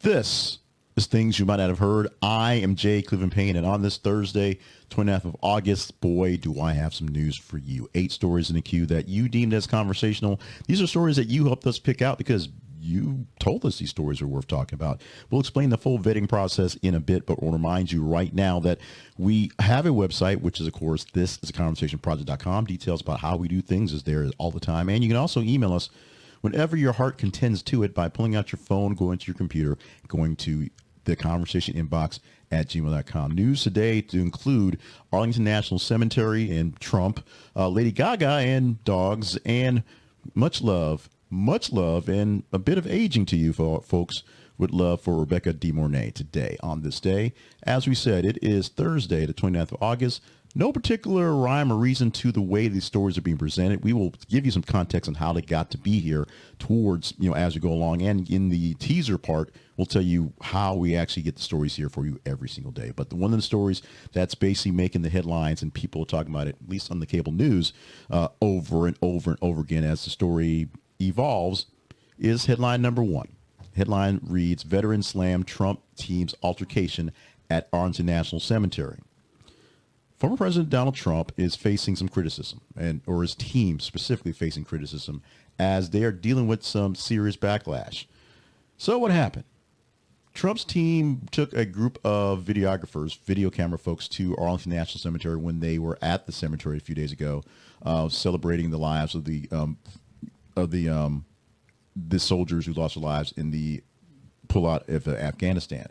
This is Things You Might Not Have Heard. I am Jay Cleveland Payne, and on this Thursday, 29th of August, boy, do I have some news for you. 8 stories in the queue that you deemed as conversational. These are stories that you helped us pick out because you told us these stories are worth talking about. We'll explain the full vetting process in a bit, but we'll remind you right now that we have a website, which is, of course, thisisaconversationproject.com. Details about how we do things is there all the time. And you can also email us whenever your heart contends to it by pulling out your phone, going to your computer, going to the conversation inbox at gmail.com. News today to include Arlington National Cemetery and Trump, Lady Gaga and dogs, and much love, and a bit of aging to you folks would love for Rebecca DeMornay today on this day. As we said, it is Thursday, the 29th of August. No particular rhyme or reason to the way these stories are being presented. We will give you some context on how they got to be here towards, as we go along. And in the teaser part, we'll tell you how we actually get the stories here for you every single day. But one of the stories that's basically making the headlines and people are talking about it, at least on the cable news, over and over and over again as the story evolves, is headline number 1. Headline reads, Veteran Slam Trump Team's Altercation at Arlington National Cemetery. Former President Donald Trump is facing some criticism, or his team specifically facing criticism, as they are dealing with some serious backlash. So what happened? Trump's team took a group of videographers, video camera folks, to Arlington National Cemetery when they were at the cemetery a few days ago, celebrating the lives of the soldiers who lost their lives in the pullout of Afghanistan.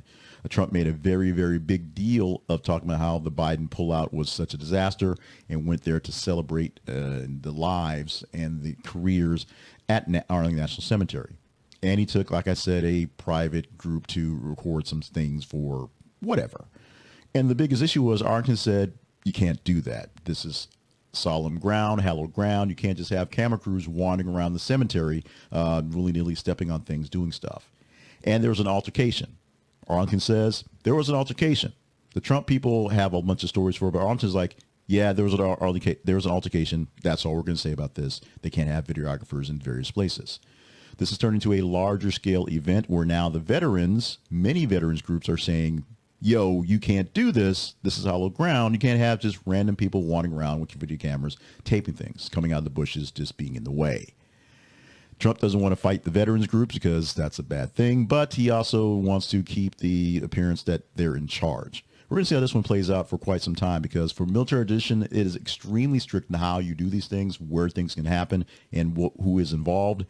Trump made a very, very big deal of talking about how the Biden pullout was such a disaster and went there to celebrate the lives and the careers at Arlington National Cemetery. And he took, like I said, a private group to record some things for whatever. And the biggest issue was Arlington said, you can't do that. This is solemn ground, hallowed ground. You can't just have camera crews wandering around the cemetery, willy-nilly stepping on things, doing stuff. And there was an altercation. Arlington says there was an altercation. The Trump people have a bunch of stories for it, but Arlington's like, yeah, there was an altercation. That's all we're going to say about this. They can't have videographers in various places. This has turned into a larger scale event where now the veterans, many veterans groups are saying, yo, you can't do this. This is hollow ground. You can't have just random people wandering around with your video cameras, taping things, coming out of the bushes, just being in the way. Trump doesn't want to fight the veterans groups because that's a bad thing, but he also wants to keep the appearance that they're in charge. We're going to see how this one plays out for quite some time because for military tradition, it is extremely strict in how you do these things, where things can happen, and who is involved.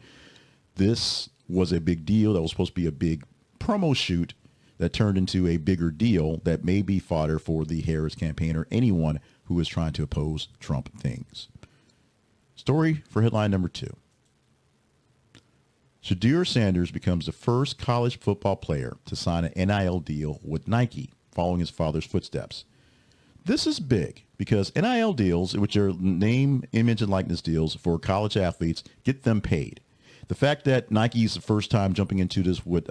This was a big deal. That was supposed to be a big promo shoot that turned into a bigger deal that may be fodder for the Harris campaign or anyone who is trying to oppose Trump things. Story for headline number 2. Sadar Sanders becomes the first college football player to sign an NIL deal with Nike, following his father's footsteps. This is big because NIL deals, which are name, image, and likeness deals for college athletes, get them paid. The fact that Nike is the first time jumping into this with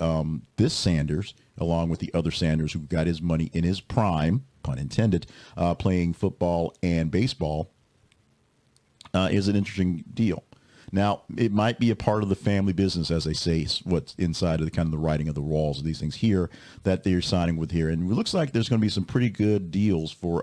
this Sanders, along with the other Sanders who got his money in his prime, pun intended, playing football and baseball, is an interesting deal. Now, it might be a part of the family business, as they say, what's inside of the kind of the writing of the walls of these things here that they're signing with here. And it looks like there's going to be some pretty good deals for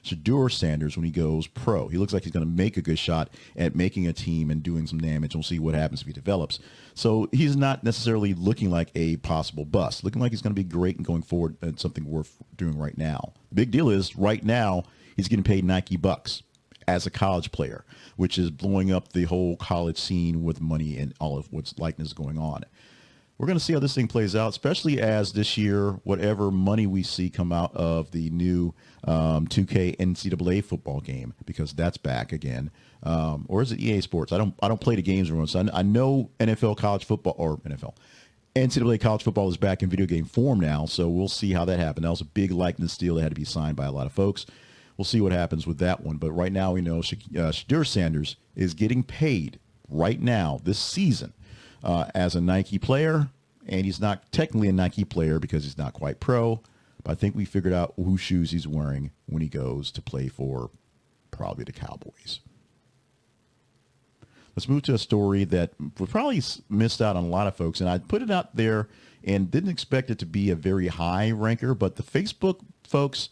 Shedeur Sanders when he goes pro. He looks like he's going to make a good shot at making a team and doing some damage. We'll see what happens if he develops. So he's not necessarily looking like a possible bust, looking like he's going to be great and going forward and something worth doing right now. The big deal is right now he's getting paid Nike bucks as a college player, which is blowing up the whole college scene with money and all of what's likeness going on. We're going to see how this thing plays out, especially as this year, whatever money we see come out of the new 2K NCAA football game, because that's back again. Or is it EA Sports? I don't play the games everyone. So I know NFL college football or NCAA college football is back in video game form now. So we'll see how that happened. That was a big likeness deal that had to be signed by a lot of folks. We'll see what happens with that one. But right now we know Sadar Sanders is getting paid right now this season as a Nike player. And he's not technically a Nike player because he's not quite pro. But I think we figured out whose shoes he's wearing when he goes to play for probably the Cowboys. Let's move to a story that we probably missed out on a lot of folks. And I put it out there and didn't expect it to be a very high ranker, but the Facebook folks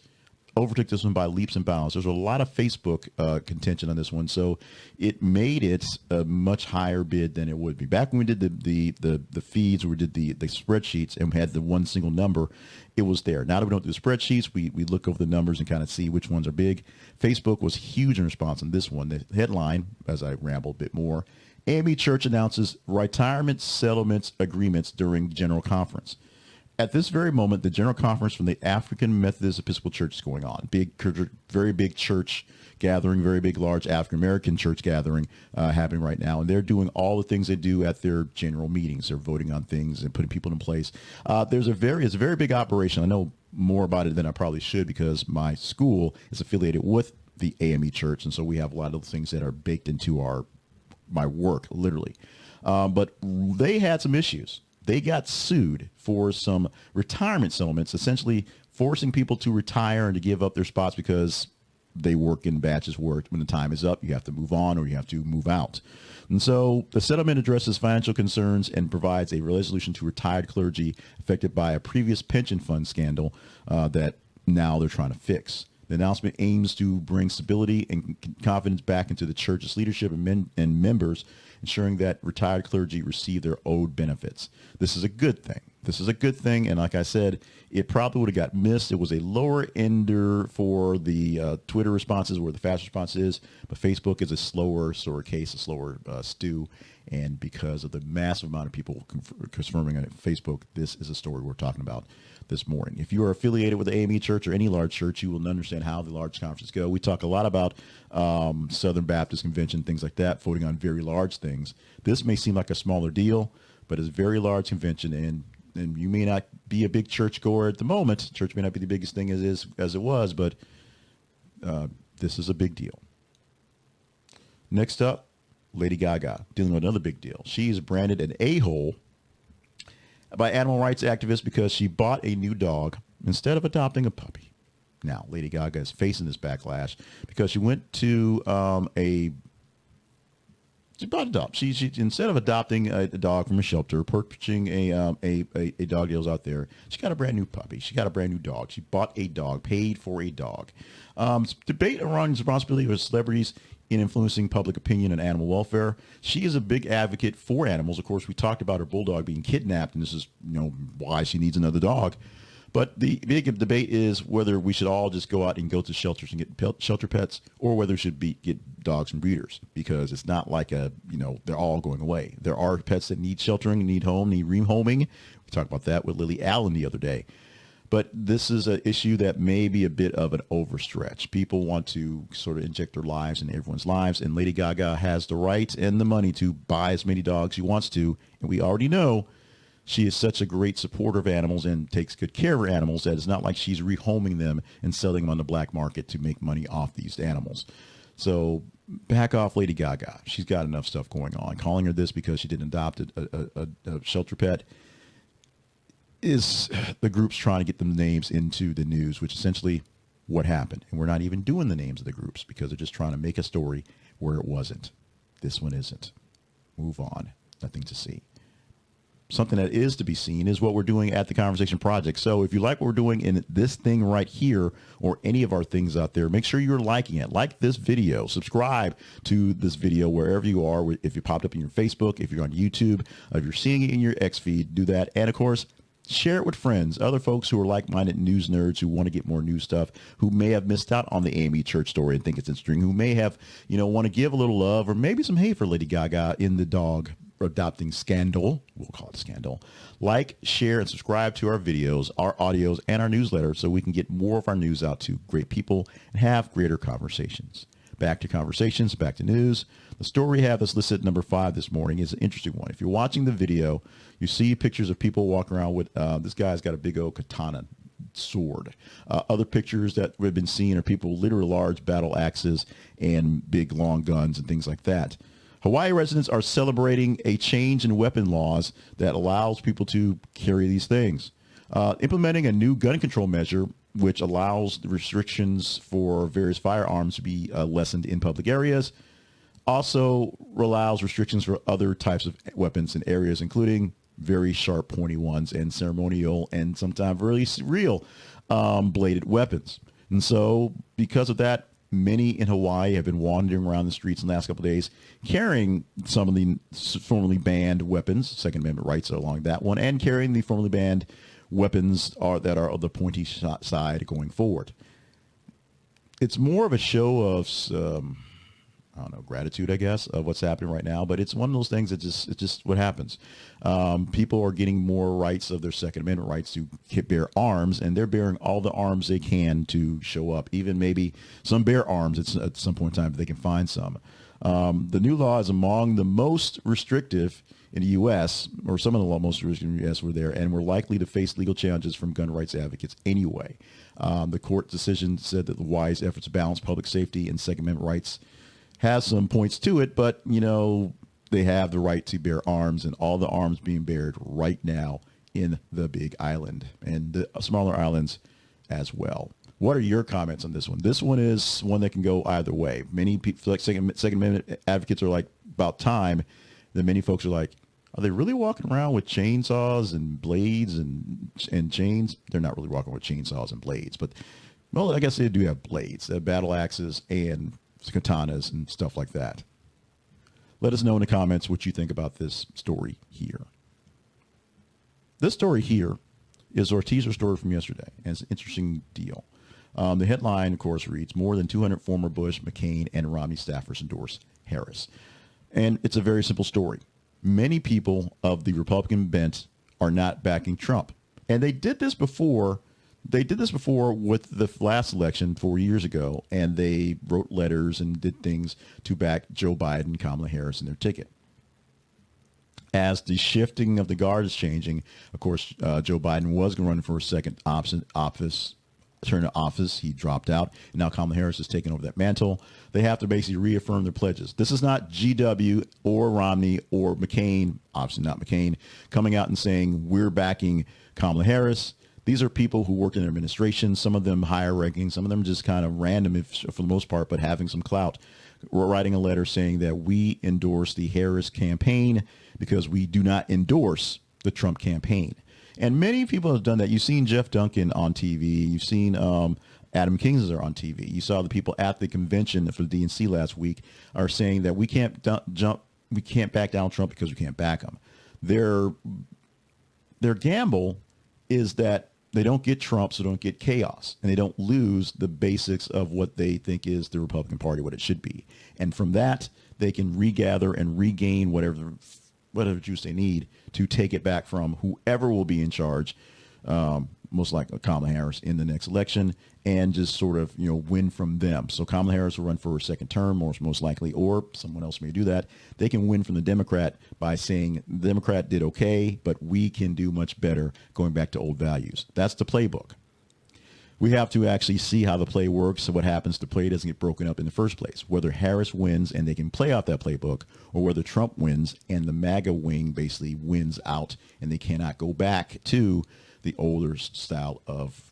overtook this one by leaps and bounds. There's a lot of Facebook contention on this one, so it made it a much higher bid than it would be. Back when we did the feeds, we did the spreadsheets, and we had the one single number, it was there. Now that we don't do spreadsheets, we look over the numbers and kind of see which ones are big. Facebook was huge in response on this one. The headline, as I ramble a bit more, AME Church announces retirement settlements agreements during General Conference. At this very moment, the General Conference from the African Methodist Episcopal Church is going on. Very big church gathering, very big, large African-American church gathering happening right now. And they're doing all the things they do at their general meetings. They're voting on things and putting people in place. It's a very big operation. I know more about it than I probably should because my school is affiliated with the AME Church. And so we have a lot of things that are baked into my work, literally. But they had some issues. They got sued for some retirement settlements, essentially forcing people to retire and to give up their spots because they work in batches where when the time is up, you have to move on or you have to move out. And so the settlement addresses financial concerns and provides a resolution to retired clergy affected by a previous pension fund scandal that now they're trying to fix. The announcement aims to bring stability and confidence back into the church's leadership and members, ensuring that retired clergy receive their owed benefits. This is a good thing. And like I said, it probably would have got missed. It was a lower ender for the Twitter responses where the fast response is, but Facebook is a slower stew. And because of the massive amount of people confirming on Facebook, this is a story we're talking about this morning. If you are affiliated with the AME Church or any large church, you will understand how the large conferences go. We talk a lot about Southern Baptist Convention, things like that, voting on very large things. This may seem like a smaller deal, but it's a very large convention, and you may not be a big church goer at the moment. Church may not be the biggest thing as it was, but this is a big deal. Next up, Lady Gaga, dealing with another big deal. She is branded an a-hole by animal rights activists because she bought a new dog instead of adopting a puppy. Now, Lady Gaga is facing this backlash because she went to she bought a dog. She instead of adopting a dog from a shelter, purchasing a dog deals out there, she got a brand new puppy. She got a brand new dog. She bought a dog, paid for a dog. Debate around the responsibility of celebrities in influencing public opinion and animal welfare. She is a big advocate for animals. Of course, we talked about her bulldog being kidnapped, and this is why she needs another dog. But the big debate is whether we should all just go out and go to shelters and get shelter pets, or whether we should get dogs from breeders, because it's not like they're all going away. There are pets that need sheltering, need home, need rehoming. We talked about that with Lily Allen the other day. But this is an issue that may be a bit of an overstretch. People want to sort of inject their lives in everyone's lives, and Lady Gaga has the right and the money to buy as many dogs she wants to. And we already know she is such a great supporter of animals and takes good care of her animals that it's not like she's rehoming them and selling them on the black market to make money off these animals. So back off Lady Gaga. She's got enough stuff going on. Calling her this because she didn't adopt a shelter pet is the groups trying to get them names into the news, which essentially what happened. And we're not even doing the names of the groups because they're just trying to make a story where it wasn't. This one isn't. Move on. Nothing to see. Something that is to be seen is what we're doing at the Conversation Project. So if you like what we're doing in this thing right here or any of our things out there, make sure you're liking it. Like this video. Subscribe to this video wherever you are. If you popped up in your Facebook, if you're on YouTube, if you're seeing it in your X feed, do that. And of course, share it with friends, other folks who are like-minded news nerds who want to get more news stuff, who may have missed out on the AME Church story and think it's interesting, who may have, want to give a little love or maybe some hate for Lady Gaga in the dog adopting scandal. We'll call it scandal. Like, share, and subscribe to our videos, our audios, and our newsletter so we can get more of our news out to great people and have greater conversations. Back to conversations, back to news. The story we have that's listed at number 5 this morning is an interesting one. If you're watching the video, you see pictures of people walking around with, this guy's got a big old katana sword. Other pictures that we've been seeing are people literally large battle axes and big long guns and things like that. Hawaii residents are celebrating a change in weapon laws that allows people to carry these things. Implementing a new gun control measure which allows the restrictions for various firearms to be lessened in public areas. Also allows restrictions for other types of weapons and areas, including very sharp, pointy ones and ceremonial and sometimes really real bladed weapons. And so because of that, many in Hawaii have been wandering around the streets in the last couple of days carrying some of the formerly banned weapons, Second Amendment rights along that one, and carrying the formerly banned weapons that are of the pointy side going forward. It's more of a show of I don't know, gratitude, I guess, of what's happening right now. But it's one of those things that it's just what happens. People are getting more rights of their Second Amendment rights to bear arms, and they're bearing all the arms they can to show up, even maybe some bear arms at some point in time if they can find some. The new law is among the most restrictive in the U.S., or some of the most restrictive in the U.S. were there, and were likely to face legal challenges from gun rights advocates anyway. The court decision said that the wise effort to balance public safety and Second Amendment rights has some points to it, but, they have the right to bear arms, and all the arms being bared right now in the Big Island and the smaller islands as well. What are your comments on this one? This one is one that can go either way. Many people, like Second Amendment advocates, are like, about time. Then many folks are like, are they really walking around with chainsaws and blades and chains? They're not really walking with chainsaws and blades, but, well, I guess they do have blades, they have battle axes and katanas and stuff like that. Let us know in the comments what you think about this story here. This story here is our teaser story from yesterday, and it's an interesting deal. The headline, of course, reads, more than 200 former Bush, McCain, and Romney staffers endorse Harris. And it's a very simple story. Many people of the Republican bent are not backing Trump. And they did this before. They did this before with the last election 4 years ago, and they wrote letters and did things to back Joe Biden, Kamala Harris, in their ticket. As the shifting of the guard is changing, of course, Joe Biden was going to run for a second turn to office. He dropped out, and now Kamala Harris has taken over that mantle. They have to basically reaffirm their pledges. This is not GW or Romney or McCain, obviously not McCain, coming out and saying we're backing Kamala Harris. These are people who work in their administration, some of them higher ranking, some of them just kind of random for the most part, but having some clout. We're writing a letter saying that we endorse the Harris campaign because we do not endorse the Trump campaign. And many people have done that. You've seen Jeff Duncan on TV. You've seen Adam Kinzinger on TV. You saw the people at the convention for the DNC last week are saying that we can't back Donald Trump because we can't back him. Their gamble is that they don't get Trump, so don't get chaos, and they don't lose the basics of what they think is the Republican Party, what it should be. And from that, they can regather and regain whatever juice they need to take it back from whoever will be in charge, most likely Kamala Harris in the next election, and just sort of, win from them. So Kamala Harris will run for her second term, most likely, or someone else may do that. They can win from the Democrat by saying the Democrat did okay, but we can do much better going back to old values. That's the playbook. We have to actually see how the play works. So what happens, the play doesn't get broken up in the first place, whether Harris wins and they can play out that playbook, or whether Trump wins and the MAGA wing basically wins out and they cannot go back to the older style of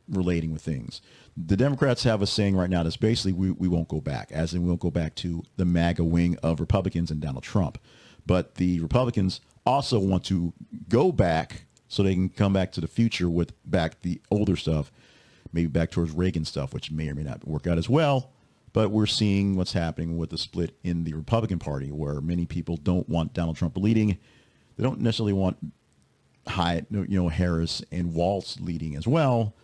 relating with things. The Democrats have a saying right now that's basically we won't go back, as in we won't go back to the MAGA wing of Republicans and Donald Trump. But the Republicans also want to go back so they can come back to the future with back the older stuff, maybe back towards Reagan stuff, which may or may not work out as well. But we're seeing what's happening with the split in the Republican Party, where many people don't want Donald Trump leading. They don't necessarily want Harris and Walz leading as well.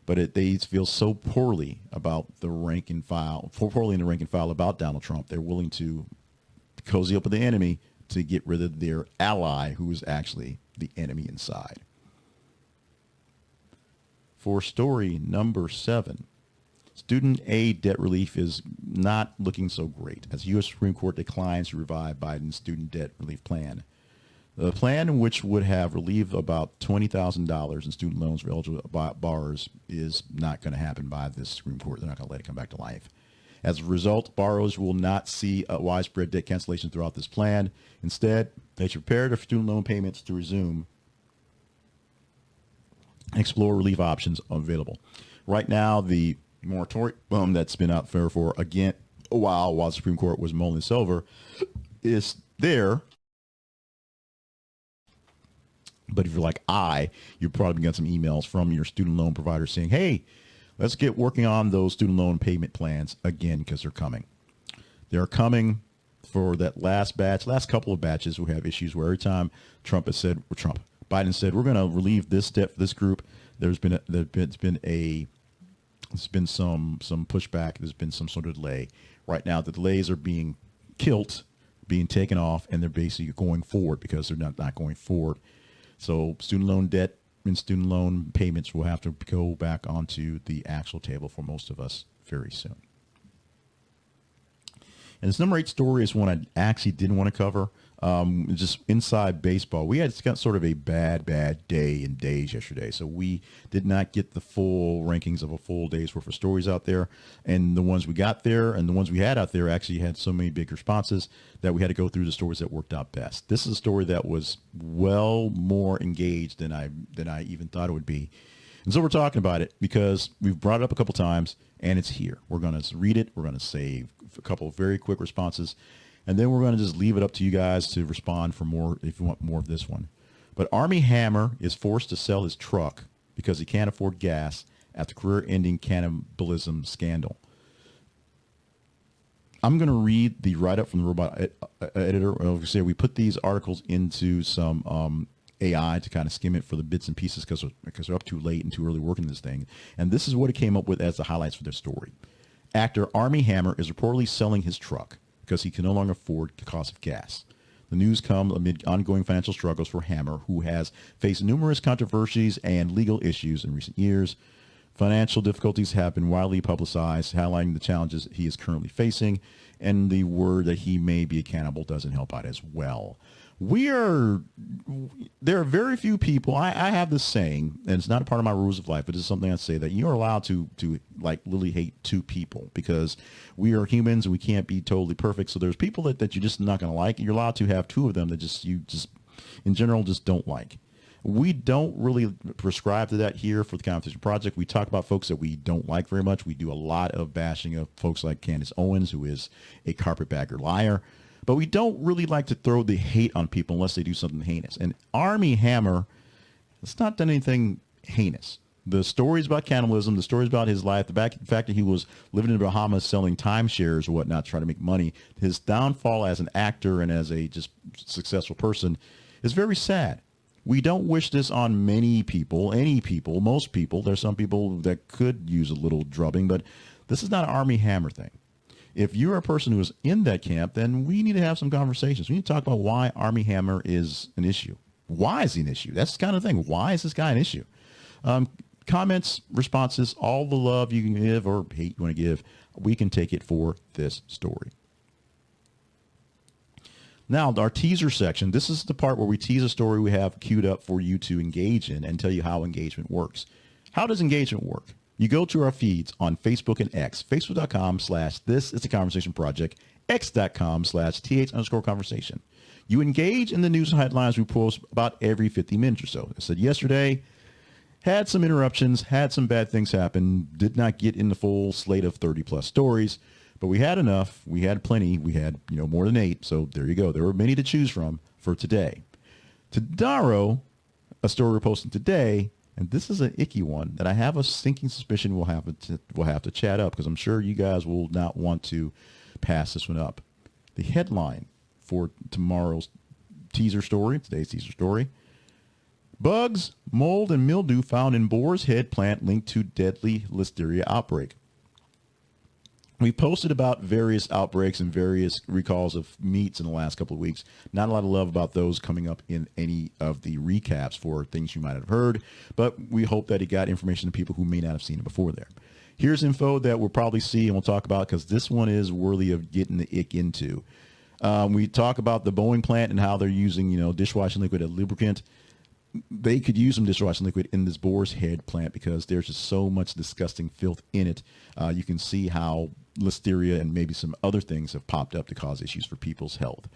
But they feel so poorly about the rank and file, about Donald Trump. They're willing to cozy up with the enemy to get rid of their ally, who is actually the enemy inside. For story number 7, student aid debt relief is not looking so great as U.S. Supreme Court declines to revive Biden's student debt relief plan. The plan, which would have relieved about $20,000 in student loans for eligible borrowers, is not going to happen by this Supreme Court. They're not going to let it come back to life. As a result, borrowers will not see a widespread debt cancellation throughout this plan. Instead, they should prepare their student loan payments to resume and explore relief options available. Right now, the moratorium that's been out for a while the Supreme Court was mulling this over, is there. But if you're like you're probably getting some emails from your student loan provider saying, hey, let's get working on those student loan payment plans again, because they're coming. They're coming for that last couple of batches who have issues where every time Biden said, we're going to relieve this debt for this group, there's been some pushback. There's been some sort of delay. Right now, the delays are being killed, being taken off, and they're basically going forward because they're not going forward. So student loan debt and student loan payments will have to go back onto the actual table for most of us very soon. And this number 8 story is one I actually didn't want to cover. Just inside baseball. We had sort of a bad day in days yesterday. So we did not get the full rankings of a full day's worth of stories out there. And the ones we got there and the ones we had out there actually had so many big responses that we had to go through the stories that worked out best. This is a story that was well more engaged than I even thought it would be. And so we're talking about it because we've brought it up a couple times and it's here. We're going to read it. We're going to save a couple of very quick responses. And then we're going to just leave it up to you guys to respond for more if you want more of this one. But Armie Hammer is forced to sell his truck because he can't afford gas after career-ending cannibalism scandal. I'm going to read the write-up from the robot editor. We put these articles into some AI to kind of skim it for the bits and pieces because they're up too late and too early working this thing. And this is what it came up with as the highlights for this story. Actor Armie Hammer is reportedly selling his truck because he can no longer afford the cost of gas. The news comes amid ongoing financial struggles for Hammer, who has faced numerous controversies and legal issues in recent years. Financial difficulties have been widely publicized, highlighting the challenges he is currently facing, and the word that he may be a cannibal doesn't help out as well. There are very few people, I have this saying, and it's not a part of my rules of life, but it's something I say, that you are allowed to like literally hate two people because we are humans and we can't be totally perfect. So there's people that you're just not going to like. You're allowed to have two of them that you in general just don't like. We don't really prescribe to that here for the Conversation Project. We talk about folks that we don't like very much. We do a lot of bashing of folks like Candace Owens, who is a carpetbagger liar. But we don't really like to throw the hate on people unless they do something heinous. And Armie Hammer has not done anything heinous. The stories about cannibalism, the stories about his life, the fact that he was living in the Bahamas selling timeshares or whatnot, trying to make money, his downfall as an actor and as a just successful person is very sad. We don't wish this on many people, most people. There's some people that could use a little drubbing, but this is not an Armie Hammer thing. If you're a person who is in that camp, then we need to have some conversations. We need to talk about why Armie Hammer is an issue. Why is he an issue? That's the kind of thing. Why is this guy an issue? Comments, responses, all the love you can give or hate you want to give, we can take it for this story. Now, our teaser section, this is the part where we tease a story we have queued up for you to engage in and tell you how engagement works. How does engagement work? You go to our feeds on Facebook and X, facebook.com/This Is a Conversation Project, x.com/th_conversation. You engage in the news headlines we post about every 50 minutes or so. I said yesterday, had some interruptions, had some bad things happen, did not get in the full slate of 30 plus stories, but we had enough. We had plenty. We had, more than 8. So there you go. There were many to choose from for today. Tomorrow, a story we're posting today, and this is an icky one that I have a sinking suspicion we'll have to chat up because I'm sure you guys will not want to pass this one up. The headline for tomorrow's today's teaser story, bugs, mold, and mildew found in Boar's Head plant linked to deadly listeria outbreak. We posted about various outbreaks and various recalls of meats in the last couple of weeks. Not a lot of love about those coming up in any of the recaps for things you might have heard, but we hope that it got information to people who may not have seen it before there. Here's info that we'll probably see and we'll talk about because this one is worthy of getting the ick into. We talk about the Boeing plant and how they're using, dishwashing liquid as lubricant. They could use some dishwashing liquid in this Boar's Head plant because there's just so much disgusting filth in it. You can see how listeria and maybe some other things have popped up to cause issues for people's health.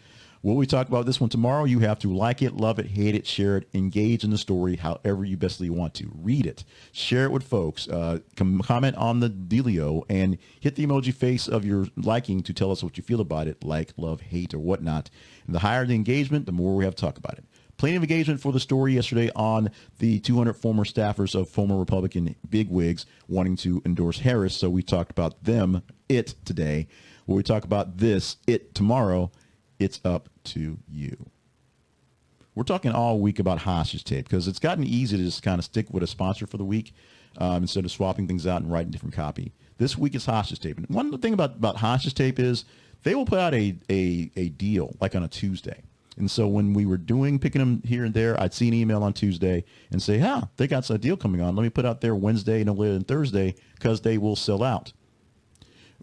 Will we talk about this one tomorrow? You have to like it, love it, hate it, share it, engage in the story however you bestly want to. Read it, share it with folks, comment on the dealio, and hit the emoji face of your liking to tell us what you feel about it, like, love, hate, or whatnot. And the higher the engagement, the more we have to talk about it. Plenty of engagement for the story yesterday on the 200 former staffers of former Republican bigwigs wanting to endorse Harris. So we talked about them, it today. Will we talk about this, it tomorrow? It's up to you. We're talking all week about hostage tape because it's gotten easy to just kind of stick with a sponsor for the week instead of swapping things out and writing different copy. This week is hostage tape. And one thing about hostage tape is they will put out a deal like on a Tuesday. And so when we were picking them here and there, I'd see an email on Tuesday and say, they got a deal coming on. Let me put out there Wednesday, no later than Thursday, because they will sell out.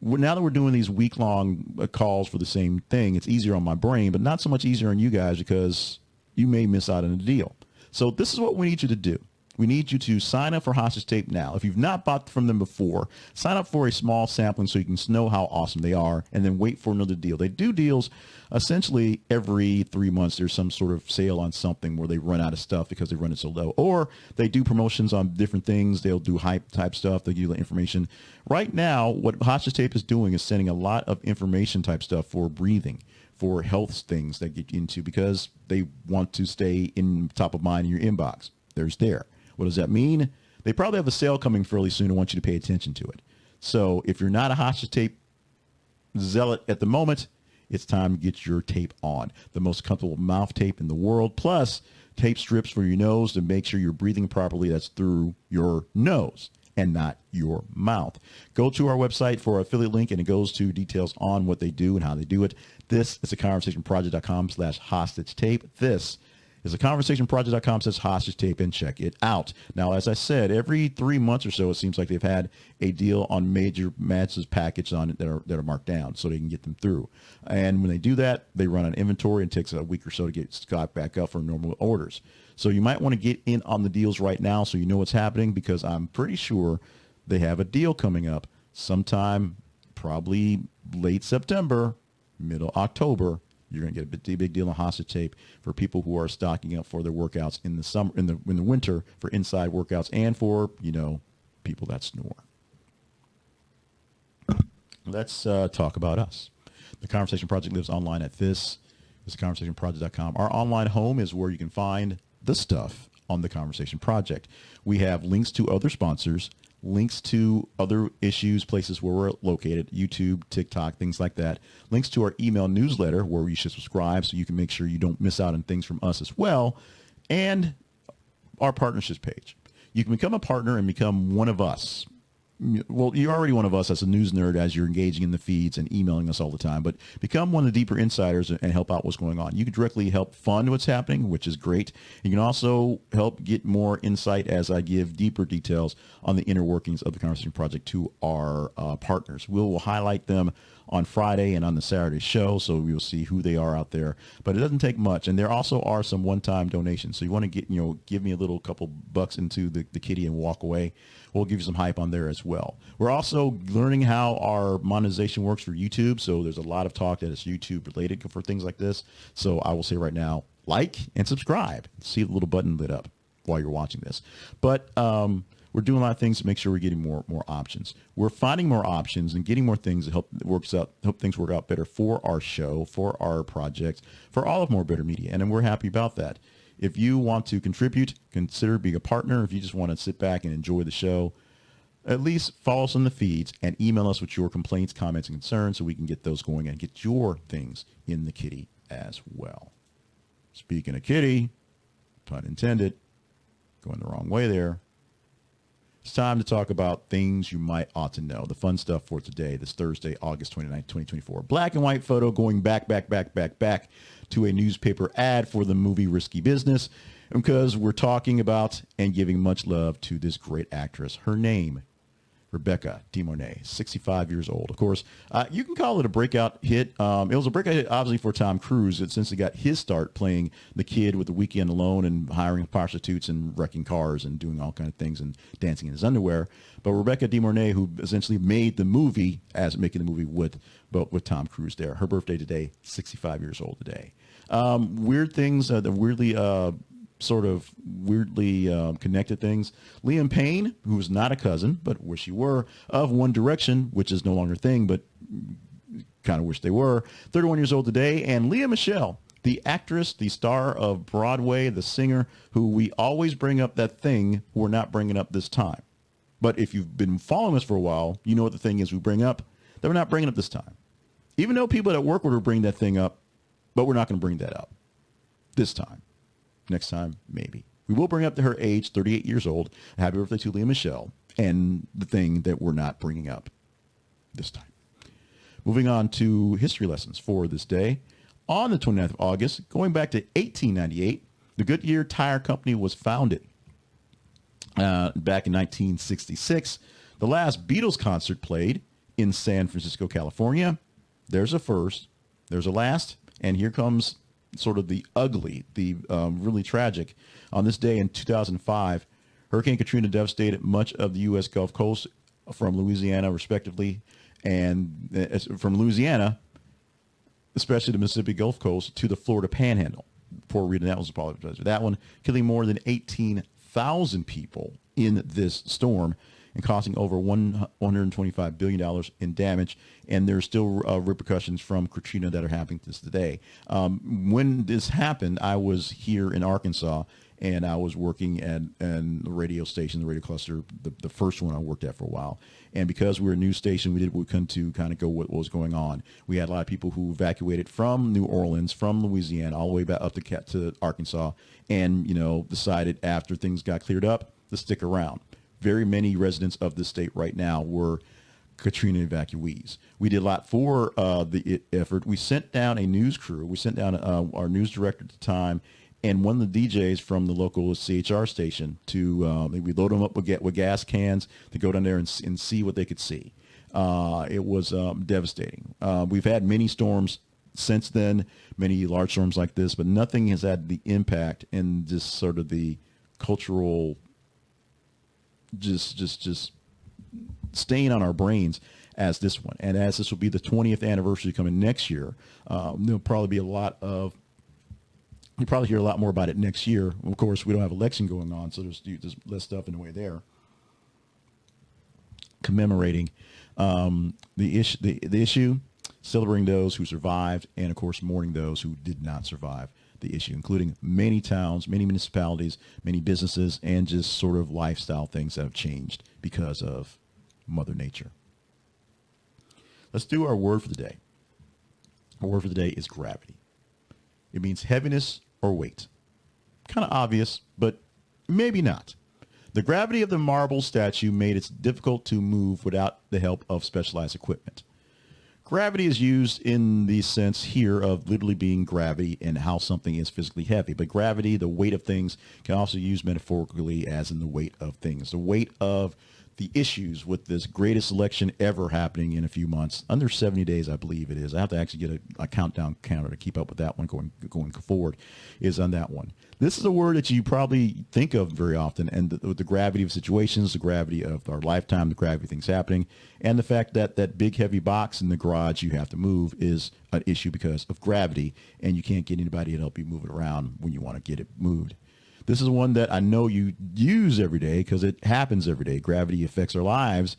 Now that we're doing these week-long calls for the same thing, it's easier on my brain, but not so much easier on you guys because you may miss out on a deal. So this is what we need you to do. We need you to sign up for hostage tape now. If you've not bought from them before, sign up for a small sampling so you can know how awesome they are and then wait for another deal. They do deals essentially every 3 months. There's some sort of sale on something where they run out of stuff because they run it so low. Or they do promotions on different things. They'll do hype type stuff. They'll give you the information. Right now, what hostage tape is doing is sending a lot of information type stuff for breathing, for health things that get you into because they want to stay in top of mind in your inbox. There's there. What does that mean? They probably have a sale coming fairly soon and want you to pay attention to it. So if you're not a hostage tape zealot at the moment, it's time to get your tape on. The most comfortable mouth tape in the world, plus tape strips for your nose to make sure you're breathing properly. That's through your nose and not your mouth. Go to our website for our affiliate link, and it goes to details on what they do and how they do it. This is theconversationproject.com/hostage tape. This is theconversationproject.com/hostage tape, and check it out. Now, as I said, every 3 months or so, it seems like they've had a deal on major matches package on it that are marked down so they can get them through. And when they do that, they run an inventory and it takes a week or so to get stock back up for normal orders. So you might want to get in on the deals right now so you know what's happening, because I'm pretty sure they have a deal coming up sometime probably late September, middle October. You're going to get a big deal on hostage tape for people who are stocking up for their workouts in the summer, in the winter, for inside workouts, and for, people that snore. Let's talk about us. The Conversation Project lives online at this. It's theconversationproject.com. Our online home is where you can find the stuff on the Conversation Project. We have links to other sponsors, links to other issues, places where we're located, YouTube, TikTok, things like that. Links to our email newsletter where you should subscribe so you can make sure you don't miss out on things from us as well. And our partnerships page. You can become a partner and become one of us. Well, you're already one of us as a news nerd as you're engaging in the feeds and emailing us all the time, but become one of the deeper insiders and help out what's going on. You can directly help fund what's happening, which is great. You can also help get more insight as I give deeper details on the inner workings of the Conversation Project to our partners. We'll highlight them on Friday and on the Saturday show, so you'll see who they are out there. But it doesn't take much, and there also are some one-time donations. So you want to get, give me a little couple bucks into the kitty and walk away. We'll give you some hype on there as well. We're also learning how our monetization works for YouTube. So there's a lot of talk that is YouTube related for things like this. So I will say right now, like and subscribe. See the little button lit up while you're watching this. But we're doing a lot of things to make sure we're getting more options. We're finding more options and getting more things that help things work out better for our show, for our projects, for all of More Better Media. And we're happy about that. If you want to contribute, consider being a partner. If you just want to sit back and enjoy the show, at least follow us on the feeds and email us with your complaints, comments, and concerns so we can get those going and get your things in the kitty as well. Speaking of kitty, pun intended, going the wrong way there. It's time to talk about things you might ought to know. The fun stuff for today, this Thursday, August 29th, 2024. Black and white photo going back to a newspaper ad for the movie Risky Business, because we're talking about and giving much love to this great actress. Her name Rebecca DeMornay, 65 years old. Of course, you can call it a breakout hit. It was a breakout hit, obviously, for Tom Cruise, since he got his start playing the kid with The Weekend Alone and hiring prostitutes and wrecking cars and doing all kinds of things and dancing in his underwear. But Rebecca DeMornay, who essentially made the movie as making the movie with Tom Cruise there. Her birthday today, 65 years old today. Weird things, the weirdly connected things. Liam Payne, who is not a cousin, but wish he were, of One Direction, which is no longer a thing, but kind of wish they were, 31 years old today. And Lea Michele, the actress, the star of Broadway, the singer, who we always bring up that thing we're not bringing up this time. But if you've been following us for a while, you know what the thing is we bring up that we're not bringing up this time. Even though people that work with her bring that thing up, but we're not going to bring that up this time. Next time, maybe. We will bring up to her age, 38 years old. Happy birthday to Lea Michele, and the thing that we're not bringing up this time. Moving on to history lessons for this day. On the 29th of August, going back to 1898, the Goodyear Tire Company was founded. Back in 1966, the last Beatles concert played in San Francisco, California. There's a first, there's a last, and here comes sort of the ugly, the really tragic. On this day in 2005, Hurricane Katrina devastated much of the U.S. Gulf Coast from Louisiana, respectively, and from Louisiana, especially the Mississippi Gulf Coast, to the Florida Panhandle. Before reading that, was apologize for that one, killing more than 18,000 people in this storm and costing over $125 billion in damage. And there's still repercussions from Katrina that are happening to this today. When this happened, I was here in Arkansas, and I was working at the radio station, the radio cluster, the first one I worked at for a while. And because we were a news station, we did what we could to kind of go what was going on. We had a lot of people who evacuated from New Orleans, from Louisiana, all the way back up to Arkansas, and decided after things got cleared up to stick around. Very many residents of the state right now were Katrina evacuees. We did a lot for the effort. We sent down a news crew. We sent down our news director at the time and one of the DJs from the local CHR station to we load them up with gas cans to go down there and see what they could see. It was devastating. We've had many storms since then, many large storms like this, but nothing has had the impact and just sort of the cultural just staying on our brains as this one. And as this will be the 20th anniversary coming next year, there'll probably be you'll probably hear a lot more about it next year. Of course, we don't have election going on, so there's less stuff in the way there. Commemorating the issue, celebrating those who survived, and of course, mourning those who did not survive the issue, including many towns, many municipalities, many businesses, and just sort of lifestyle things that have changed because of Mother Nature. Let's do our word for the day. Our word for the day is gravity. It means heaviness or weight. Kind of obvious, but maybe not. The gravity of the marble statue made it difficult to move without the help of specialized equipment. Gravity is used in the sense here of literally being gravity and how something is physically heavy. But gravity, the weight of things, can also be used metaphorically as in the weight of things. The weight of the issues with this greatest election ever happening in a few months, under 70 days, I believe it is. I have to actually get a countdown counter to keep up with that one going forward, is on that one. This is a word that you probably think of very often, and the gravity of situations, the gravity of our lifetime, the gravity of things happening, and the fact that that big heavy box in the garage you have to move is an issue because of gravity, and you can't get anybody to help you move it around when you want to get it moved. This is one that I know you use every day because it happens every day. Gravity affects our lives.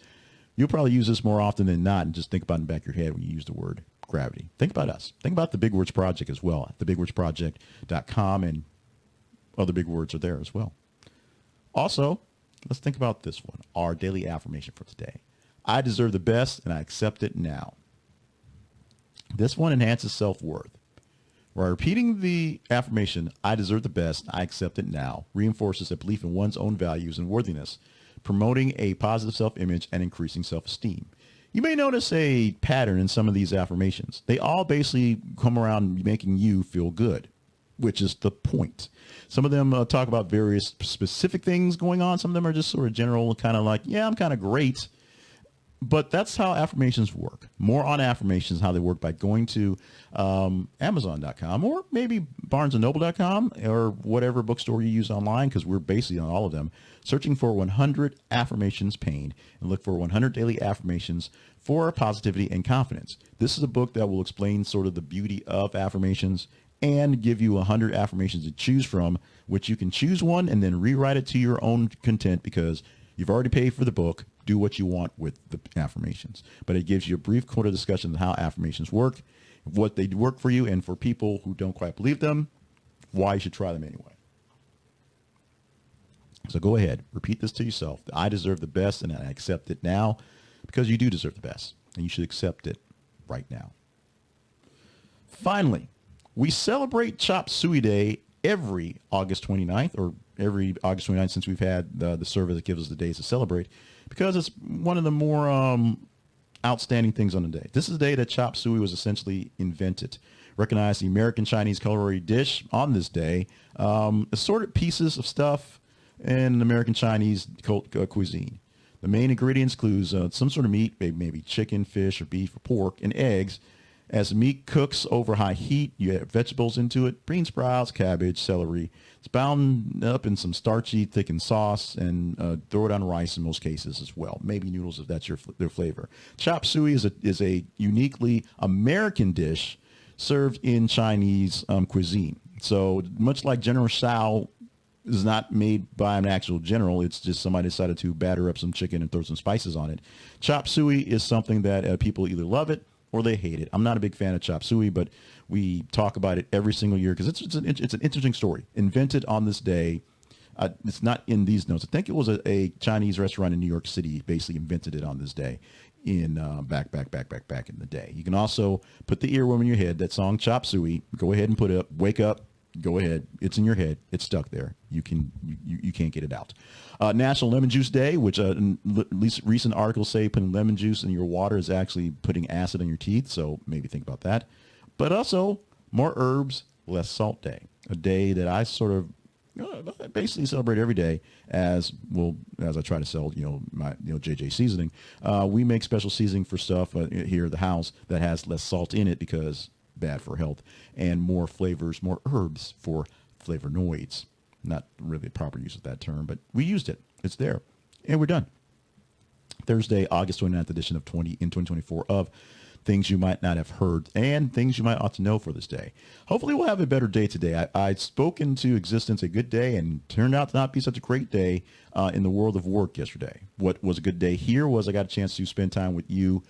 You'll probably use this more often than not, and just think about it in the back of your head when you use the word gravity. Think about us. Think about the Big Words Project as well. TheBigWordsProject.com, and other big words are there as well. Also, let's think about this one, our daily affirmation for today. I deserve the best, and I accept it now. This one enhances self-worth. By repeating the affirmation, I deserve the best, I accept it now, reinforces a belief in one's own values and worthiness, promoting a positive self-image and increasing self-esteem. You may notice a pattern in some of these affirmations. They all basically come around making you feel good, which is the point. Some of them talk about various specific things going on. Some of them are just sort of general, kind of like, yeah, I'm kind of great. But that's how affirmations work. More on affirmations, how they work, by going to Amazon.com or maybe BarnesandNoble.com or whatever bookstore you use online, because we're basically on all of them, searching for 100 affirmations Payne, and look for 100 daily affirmations for positivity and confidence. This is a book that will explain sort of the beauty of affirmations and give you 100 affirmations to choose from, which you can choose one and then rewrite it to your own content, because you've already paid for the book. Do what you want with the affirmations. But it gives you a brief quarter discussion of how affirmations work, what they work for you, and for people who don't quite believe them, why you should try them anyway. So go ahead, repeat this to yourself. I deserve the best, and I accept it now, because you do deserve the best, and you should accept it right now. Finally, we celebrate Chop Suey Day every August 29th, or every August 29th since we've had the survey that gives us the days to celebrate, because it's one of the more outstanding things on the day. This is the day that chop suey was essentially invented. Recognize the American Chinese culinary dish on this day. Assorted pieces of stuff in American Chinese cuisine. The main ingredients include some sort of meat, maybe chicken, fish, or beef, or pork, and eggs. As the meat cooks over high heat, you add vegetables into it: bean sprouts, cabbage, celery. It's bound up in some starchy, thickened sauce, and throw it on rice in most cases as well. Maybe noodles if that's their flavor. Chop suey is a uniquely American dish served in Chinese cuisine. So much like General Tsao is not made by an actual general, it's just somebody decided to batter up some chicken and throw some spices on it. Chop suey is something that people either love it or they hate it. I'm not a big fan of chop suey, but we talk about it every single year because it's an interesting story. Invented on this day. It's not in these notes. I think it was a Chinese restaurant in New York City basically invented it on this day in back in the day. You can also put the earworm in your head, that song Chop Suey. Go ahead and put it up. Wake up. Go ahead. It's in your head. It's stuck there. You can't get it out. National Lemon Juice Day, which at least recent articles say putting lemon juice in your water is actually putting acid in your teeth. So maybe think about that. But also more herbs, less salt day. A day that I sort of basically celebrate every day, as I try to sell, my JJ seasoning. We make special seasoning for stuff here at the house that has less salt in it because bad for health, and more flavors, more herbs for flavonoids. Not really a proper use of that term, but we used it. It's there, and we're done. Thursday, August 29th edition of 2024 of Things You Might Not Have Heard and Things You Might Ought to Know for this day. Hopefully we'll have a better day today. I spoke into existence a good day and turned out to not be such a great day in the world of work yesterday. What was a good day here was I got a chance to spend time with you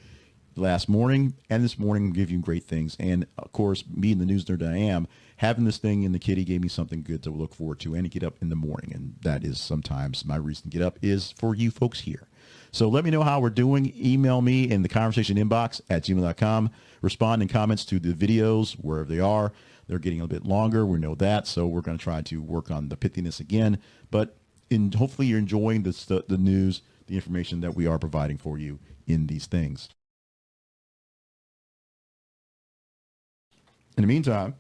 last morning and this morning, give you great things. And of course, being the news nerd that I am, having this thing in the kitty gave me something good to look forward to and to get up in the morning. And that is sometimes my reason to get up is for you folks here. So let me know how we're doing. Email me in the conversation inbox at gmail.com. Respond in comments to the videos wherever they are. They're getting a bit longer. We know that. So we're going to try to work on the pithiness again. But hopefully you're enjoying the news, the information that we are providing for you in these things. In the meantime,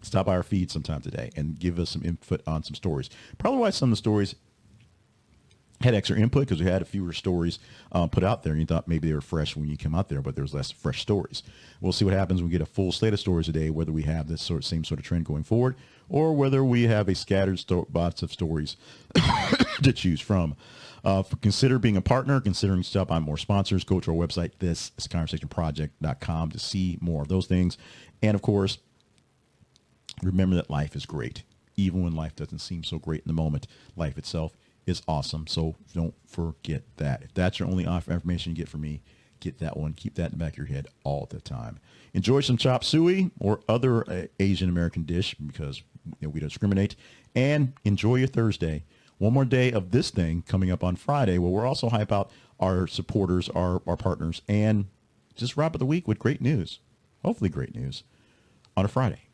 stop by our feed sometime today and give us some input on some stories. Probably why some of the stories had extra input, because we had a fewer stories put out there, and you thought maybe they were fresh when you come out there, but there was less fresh stories. We'll see what happens when we get a full slate of stories today, whether we have this same sort of trend going forward, or whether we have a scattered bots of stories to choose from. Consider being a partner, considering stop on more sponsors. Go to our website, thisconversationproject.com, to see more of those things. And of course, remember that life is great. Even when life doesn't seem so great in the moment, life itself is awesome. So don't forget that. If that's your only information you get from me, get that one. Keep that in the back of your head all the time. Enjoy some chop suey or other Asian American dish, because we don't discriminate. And enjoy your Thursday. One more day of this thing coming up on Friday, where we'll also hype out our supporters, our partners, and just wrap up the week with great news. Hopefully great news on a Friday.